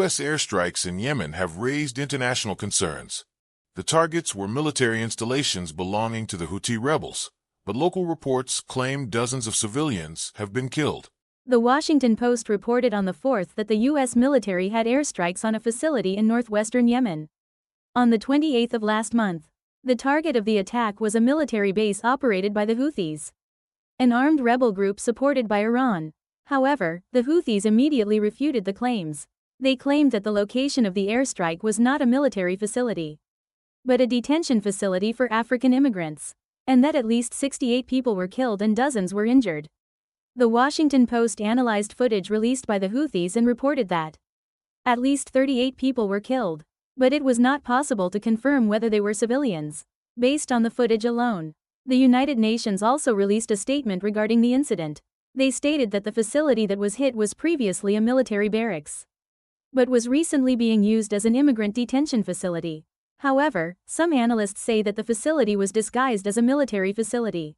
U.S. airstrikes in Yemen have raised international concerns. The targets were military installations belonging to the Houthi rebels, but local reports claim dozens of civilians have been killed. The Washington Post reported on the 4th that the U.S. military had airstrikes on a facility in northwestern Yemen. On the 28th of last month, the target of the attack was a military base operated by the Houthis, an armed rebel group supported by Iran. However, the Houthis immediately refuted the claims. They claimed that the location of the airstrike was not a military facility, but a detention facility for African immigrants, and that at least 68 people were killed and dozens were injured. The Washington Post analyzed footage released by the Houthis and reported that at least 38 people were killed, but it was not possible to confirm whether they were civilians, based on the footage alone. The United Nations also released a statement regarding the incident. They stated that the facility that was hit was previously a military barracks, but was recently being used as an immigrant detention facility. However, some analysts say that the facility was disguised as a military facility,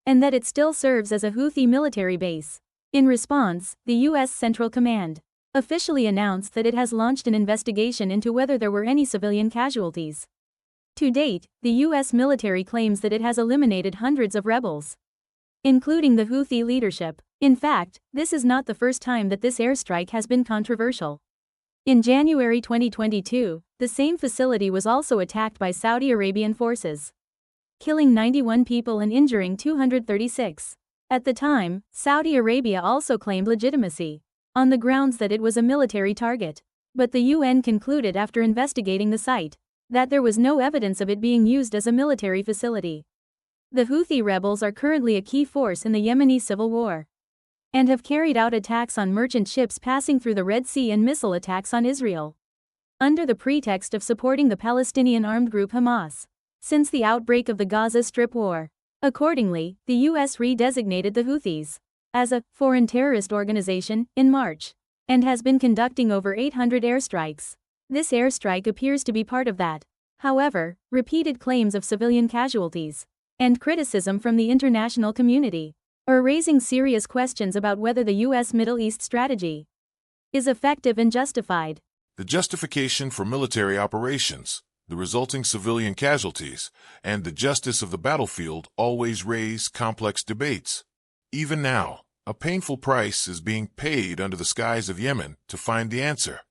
and that it still serves as a Houthi military base. In response, the U.S. Central Command officially announced that it has launched an investigation into whether there were any civilian casualties. To date, the U.S. military claims that it has eliminated hundreds of rebels, including the Houthi leadership. In fact, this is not the first time that this airstrike has been controversial. In January 2022, the same facility was also attacked by Saudi Arabian forces, killing 91 people and injuring 236. At the time, Saudi Arabia also claimed legitimacy, on the grounds that it was a military target. But the UN concluded after investigating the site that there was no evidence of it being used as a military facility. The Houthi rebels are currently a key force in the Yemeni civil war, and have carried out attacks on merchant ships passing through the Red Sea and missile attacks on Israel, under the pretext of supporting the Palestinian armed group Hamas, since the outbreak of the Gaza Strip war. Accordingly, the U.S. re-designated the Houthis as a foreign terrorist organization in March, and has been conducting over 800 airstrikes. This airstrike appears to be part of that. However, repeated claims of civilian casualties and criticism from the international community are raising serious questions about whether the U.S. Middle East strategy is effective and justified. The justification for military operations, the resulting civilian casualties, and the justice of the battlefield always raise complex debates. Even now, a painful price is being paid under the skies of Yemen to find the answer.